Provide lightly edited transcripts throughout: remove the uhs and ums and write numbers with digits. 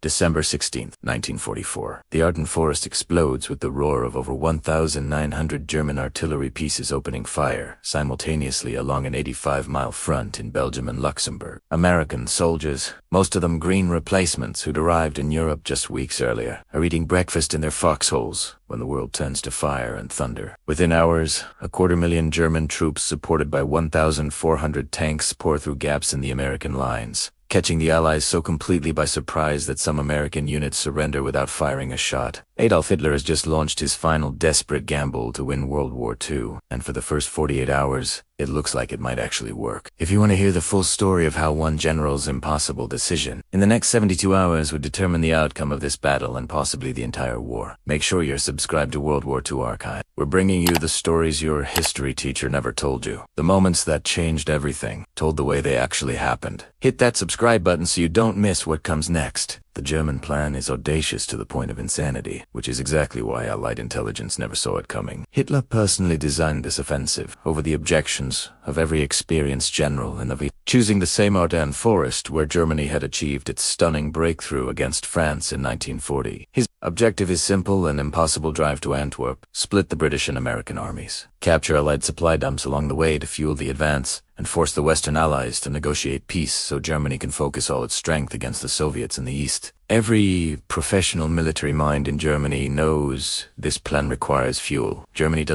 December 16, 1944. The Ardennes forest explodes with the roar of over 1,900 German artillery pieces opening fire simultaneously along an 85-mile front in Belgium and Luxembourg. American soldiers, most of them green replacements who'd arrived in Europe just weeks earlier, are eating breakfast in their foxholes when the world turns to fire and thunder. Within hours, 250,000 German troops supported by 1,400 tanks pour through gaps in the American lines, catching the Allies so completely by surprise that some American units surrender without firing a shot. Adolf Hitler has just launched his final desperate gamble to win World War II, and for the first 48 hours, it looks like it might actually work. If you want to hear the full story of how one general's impossible decision in the next 72 hours would determine the outcome of this battle and possibly the entire war, make sure you're subscribed to World War II Archive. We're bringing you the stories your history teacher never told you, the moments that changed everything, told the way they actually happened. Hit that subscribe button so you don't miss what comes next. The German plan is audacious to the point of insanity, which is exactly why Allied intelligence never saw it coming. Hitler personally designed this offensive over the objections of every experienced general in the choosing the same Ardennes forest where Germany had achieved its stunning breakthrough against France in 1940. His objective is simple: an impossible drive to Antwerp, split the British and American armies, capture Allied supply dumps along the way to fuel the advance, and force the Western Allies to negotiate peace so Germany can focus all its strength against the Soviets in the East. Every professional military mind in Germany knows this plan requires fuel. Germany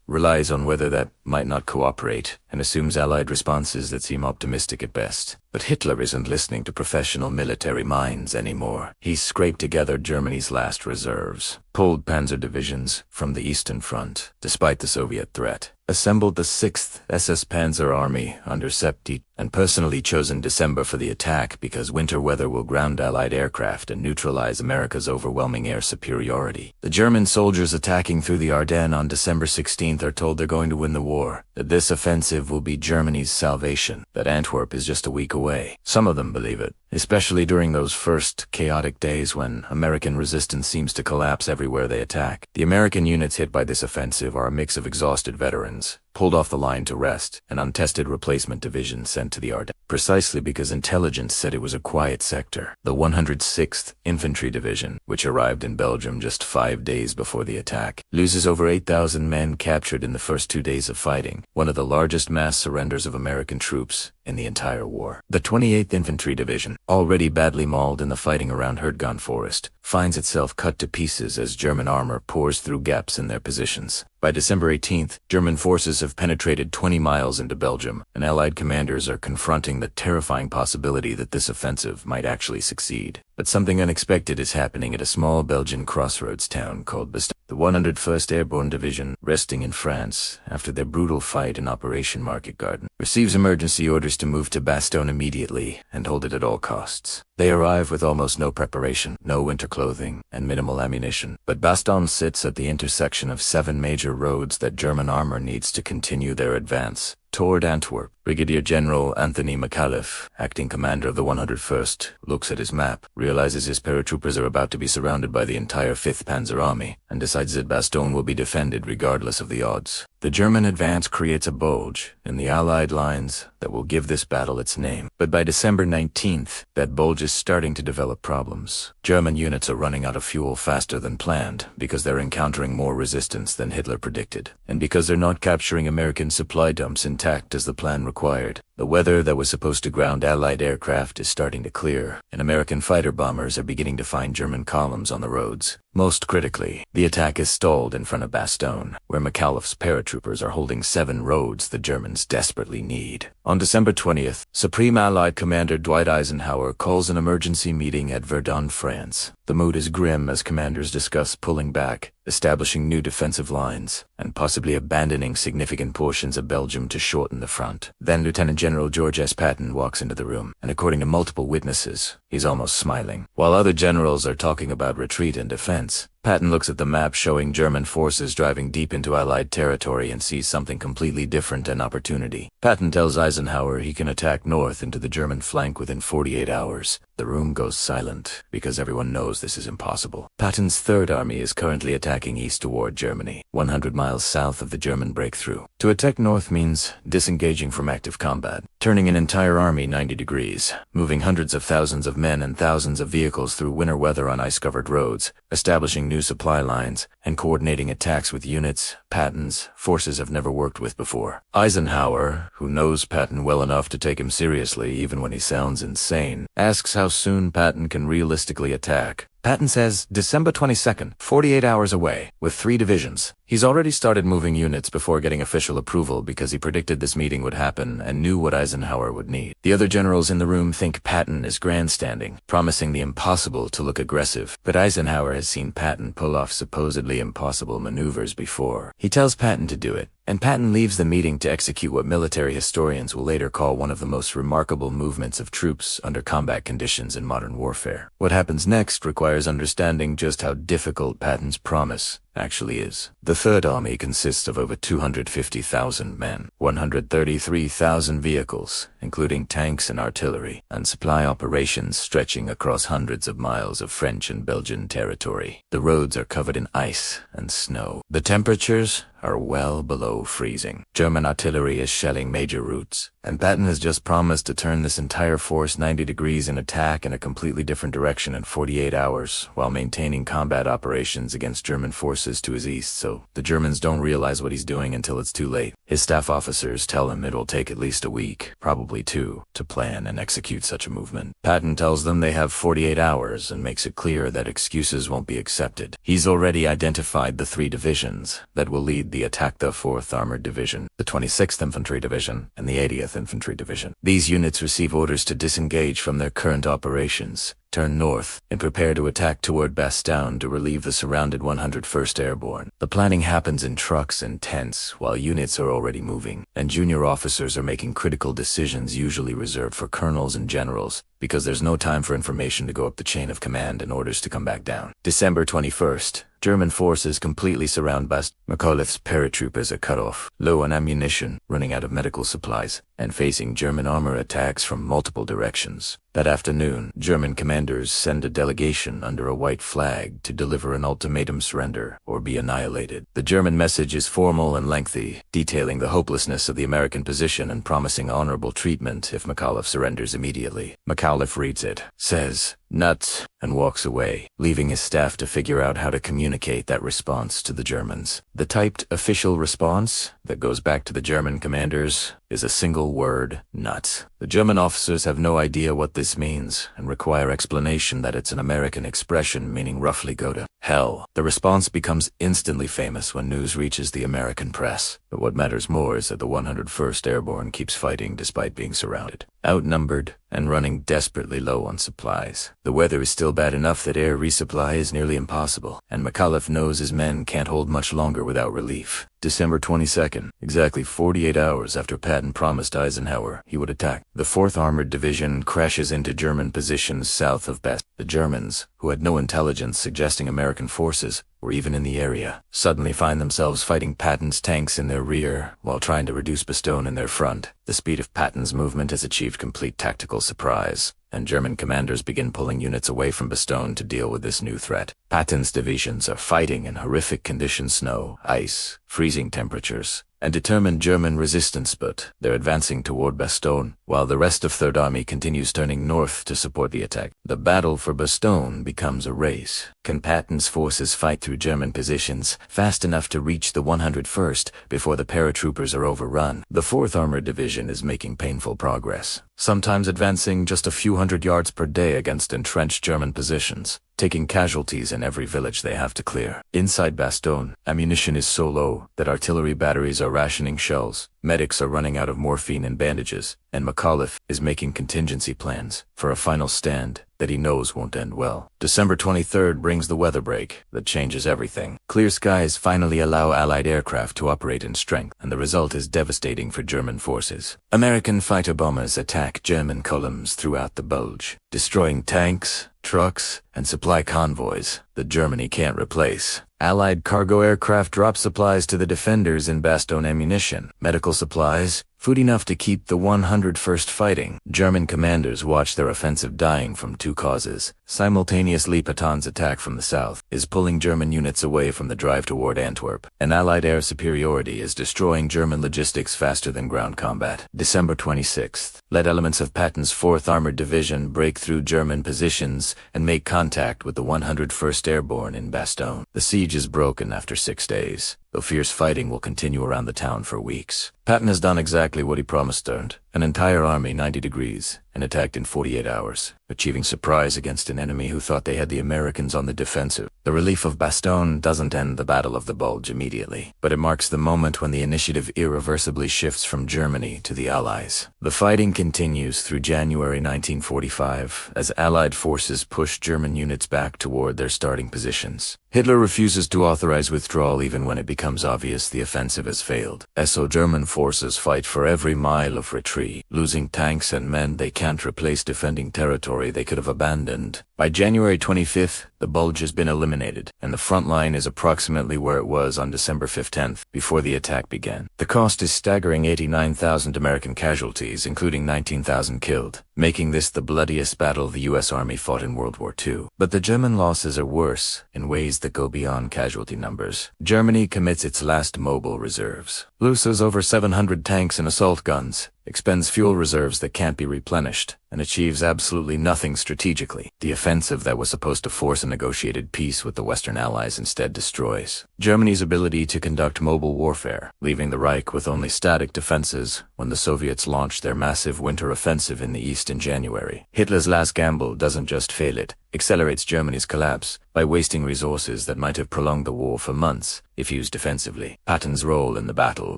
relies on whether that might not cooperate, and assumes Allied responses that seem optimistic at best. But Hitler isn't listening to professional military minds anymore. He's scraped together Germany's last reserves, pulled panzer divisions from the Eastern Front, despite the Soviet threat, assembled the 6th SS Panzer Army under Septi, and personally chosen December for the attack because winter weather will ground Allied aircraft and neutralize America's overwhelming air superiority. The German soldiers attacking through the Ardennes on December 16th are told they're going to win the war, that this offensive will be Germany's salvation, that Antwerp is just a week away. Some of them believe it, especially during those first chaotic days when American resistance seems to collapse everywhere they attack. The American units hit by this offensive are a mix of exhausted veterans, pulled off the line to rest, and untested replacement divisions sent to the Ardennes, precisely because intelligence said it was a quiet sector. The 106th Infantry Division, which arrived in Belgium just 5 days before the attack, loses over 8,000 men captured in the first 2 days of fighting, one of the largest mass surrenders of American troops in the entire war. The 28th Infantry Division, already badly mauled in the fighting around Verdun Forest, finds itself cut to pieces as German armor pours through gaps in their positions. By December 18th, German forces have penetrated 20 miles into Belgium, and Allied commanders are confronting the terrifying possibility that this offensive might actually succeed. But something unexpected is happening at a small Belgian crossroads town called Bastogne. The 101st Airborne Division, resting in France after their brutal fight in Operation Market Garden, receives emergency orders to move to Bastogne immediately and hold it at all costs. They arrive with almost no preparation, no winter clothing, and minimal ammunition. But Bastogne sits at the intersection of 7 major roads that German armor needs to continue their advance toward Antwerp. Brigadier General Anthony McAuliffe, acting commander of the 101st, looks at his map, realizes his paratroopers are about to be surrounded by the entire 5th Panzer Army, and decides that Bastogne will be defended regardless of the odds. The German advance creates a bulge in the Allied lines that will give this battle its name. But by December 19th, that bulge is starting to develop problems. German units are running out of fuel faster than planned because they're encountering more resistance than Hitler predicted, and because they're not capturing American supply dumps intact as the plan required. The weather that was supposed to ground Allied aircraft is starting to clear, and American fighter bombers are beginning to find German columns on the roads. Most critically, the attack is stalled in front of Bastogne, where McAuliffe's paratroopers are holding 7 roads the Germans desperately need. On December 20th, Supreme Allied Commander Dwight Eisenhower calls an emergency meeting at Verdun, France. The mood is grim as commanders discuss pulling back, establishing new defensive lines, and possibly abandoning significant portions of Belgium to shorten the front. Then Lieutenant General George Patton walks into the room, and according to multiple witnesses, he's almost smiling. While other generals are talking about retreat and defense, Patton looks at the map showing German forces driving deep into Allied territory and sees something completely different: an opportunity. Patton tells Eisenhower he can attack north into the German flank within 48 hours, The room goes silent, because everyone knows this is impossible. Patton's Third Army is currently attacking east toward Germany, 100 miles south of the German breakthrough. To attack north means disengaging from active combat, turning an entire army 90 degrees, moving hundreds of thousands of men and thousands of vehicles through winter weather on ice-covered roads, establishing new supply lines, and coordinating attacks with units Patton's forces have never worked with before. Eisenhower, who knows Patton well enough to take him seriously even when he sounds insane, asks how soon Patton can realistically attack. Patton says December 22nd, 48 hours away, with 3 divisions. He's already started moving units before getting official approval because he predicted this meeting would happen and knew what Eisenhower would need. The other generals in the room think Patton is grandstanding, promising the impossible to look aggressive, but Eisenhower has seen Patton pull off supposedly impossible maneuvers before. He tells Patton to do it, and Patton leaves the meeting to execute what military historians will later call one of the most remarkable movements of troops under combat conditions in modern warfare. What happens next requires understanding just how difficult Patton's promise actually is. The Third Army consists of over 250,000 men, 133,000 vehicles, including tanks and artillery, and supply operations stretching across hundreds of miles of French and Belgian territory. The roads are covered in ice and snow. The temperatures are well below freezing. German artillery is shelling major routes, and Patton has just promised to turn this entire force 90 degrees and attack in a completely different direction in 48 hours, while maintaining combat operations against German forces to his east, so the Germans don't realize what he's doing until it's too late. His staff officers tell him it will take at least a week, probably 2, to plan and execute such a movement. Patton tells them they have 48 hours and makes it clear that excuses won't be accepted. He's already identified the 3 divisions that will lead the attack: the 4th Armored Division, the 26th Infantry Division, and the 80th Infantry Division. These units receive orders to disengage from their current operations, turn north, and prepare to attack toward Bastogne to relieve the surrounded 101st Airborne. The planning happens in trucks and tents while units are already moving, and junior officers are making critical decisions usually reserved for colonels and generals, because there's no time for information to go up the chain of command and orders to come back down. December 21st. German forces completely surround Bastogne. McAuliffe's paratroopers are cut off, low on ammunition, running out of medical supplies, and facing German armor attacks from multiple directions. That afternoon, German commanders send a delegation under a white flag to deliver an ultimatum: surrender or be annihilated. The German message is formal and lengthy, detailing the hopelessness of the American position and promising honorable treatment if McAuliffe surrenders immediately. McAuliffe reads it, says, "Nuts," and walks away, leaving his staff to figure out how to communicate that response to the Germans. The typed official response that goes back to the German commanders is a single word: nuts. The German officers have no idea what this means and require explanation that it's an American expression meaning roughly go to hell. The response becomes instantly famous when news reaches the American press. But what matters more is that the 101st Airborne keeps fighting despite being surrounded, outnumbered, and running desperately low on supplies. The weather is still bad enough that air resupply is nearly impossible, and McAuliffe knows his men can't hold much longer without relief. December 22nd, exactly 48 hours after Patton promised Eisenhower he would attack, the 4th Armored Division crashes into German positions south of Bastogne. The Germans, who had no intelligence suggesting American forces were even in the area, suddenly find themselves fighting Patton's tanks in their rear while trying to reduce Bastogne in their front. The speed of Patton's movement has achieved complete tactical surprise, and German commanders begin pulling units away from Bastogne to deal with this new threat. Patton's divisions are fighting in horrific conditions: snow, ice, freezing temperatures, and determined German resistance, but they're advancing toward Bastogne, while the rest of Third Army continues turning north to support the attack. The battle for Bastogne becomes a race. Can Patton's forces fight through German positions fast enough to reach the 101st before the paratroopers are overrun? The 4th Armored Division is making painful progress, sometimes advancing just a few hundred yards per day against entrenched German positions, taking casualties in every village they have to clear. Inside Bastogne, ammunition is so low that artillery batteries are rationing shells, medics are running out of morphine and bandages, and McAuliffe is making contingency plans for a final stand that he knows won't end well. December 23rd brings the weather break that changes everything. Clear skies finally allow Allied aircraft to operate in strength, and the result is devastating for German forces. American fighter bombers attack German columns throughout the Bulge, destroying tanks, trucks, and supply convoys that Germany can't replace. Allied cargo aircraft drop supplies to the defenders in Bastogne: ammunition, medical supplies, food enough to keep the 101st fighting. German commanders watched their offensive dying from two causes. Simultaneously, Patton's attack from the south is pulling German units away from the drive toward Antwerp, and Allied air superiority is destroying German logistics faster than ground combat. December 26th, let elements of Patton's 4th Armored Division break through German positions and make contact with the 101st Airborne in Bastogne. The siege is broken after 6 days, though fierce fighting will continue around the town for weeks. Patton has done exactly what he promised, turned an entire army 90 degrees and attacked in 48 hours, achieving surprise against an enemy who thought they had the Americans on the defensive. The relief of Bastogne doesn't end the Battle of the Bulge immediately, but it marks the moment when the initiative irreversibly shifts from Germany to the Allies. The fighting continues through January 1945 as Allied forces push German units back toward their starting positions. Hitler refuses to authorize withdrawal even when it becomes obvious the offensive has failed. So German forces fight for every mile of retreat, losing tanks and men they can't replace, defending territory they could have abandoned. By January 25th, the Bulge has been eliminated, and the front line is approximately where it was on December 15th, before the attack began. The cost is staggering 89,000 American casualties, including 19,000 killed, making this the bloodiest battle the U.S. Army fought in World War II. But the German losses are worse in ways that go beyond casualty numbers. Germany commits its last mobile reserves, loses over 700 tanks and assault guns, expends fuel reserves that can't be replenished, and achieves absolutely nothing strategically. The offensive that was supposed to force a negotiated peace with the Western Allies instead destroys Germany's ability to conduct mobile warfare, leaving the Reich with only static defenses when the Soviets launched their massive winter offensive in the east in January. Hitler's last gamble doesn't just fail, it accelerates Germany's collapse by wasting resources that might have prolonged the war for months if used defensively. Patton's role in the battle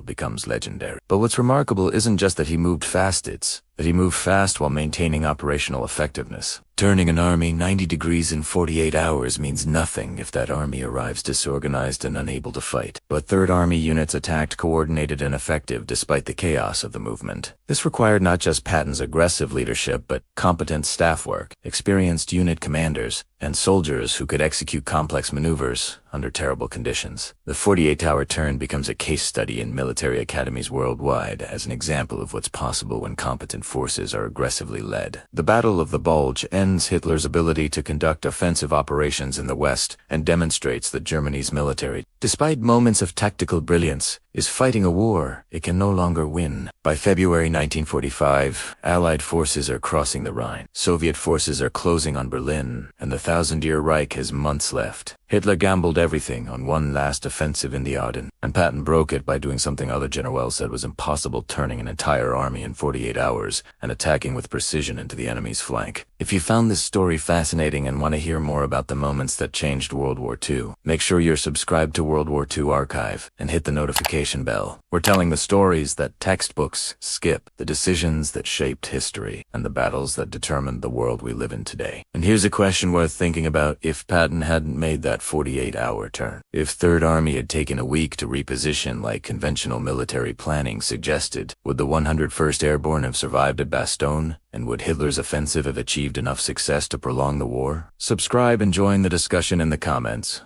becomes legendary. But what's remarkable isn't just that he moved fast, it's that he moved fast while maintaining operational effectiveness. Turning an army 90 degrees in 48 hours means nothing if that army arrives disorganized and unable to fight. But Third Army units attacked coordinated and effective despite the chaos of the movement. This required not just Patton's aggressive leadership, but competent staff work, experienced unit commanders, and soldiers who could execute complex maneuvers under terrible conditions. The 48-hour turn becomes a case study in military academies worldwide as an example of what's possible when competent forces are aggressively led. The Battle of the Bulge ends Hitler's ability to conduct offensive operations in the West and demonstrates that Germany's military, despite moments of tactical brilliance, is fighting a war it can no longer win. By February 1945, Allied forces are crossing the Rhine. Soviet forces are closing on Berlin, and the Thousand-Year Reich has months left. Hitler gambled everything on one last offensive in the Ardennes, and Patton broke it by doing something other generals said was impossible, turning an entire army in 48 hours and attacking with precision into the enemy's flank. If you found this story fascinating and want to hear more about the moments that changed World War II, make sure you're subscribed to World War II Archive and hit the notification bell. We're telling the stories that textbooks skip, the decisions that shaped history, and the battles that determined the world we live in today. And here's a question worth thinking about: if Patton hadn't made that 48-hour turn, if Third Army had taken a week to reposition like conventional military planning suggested, would the 101st Airborne have survived at Bastogne? And would Hitler's offensive have achieved enough success to prolong the war? Subscribe and join the discussion in the comments.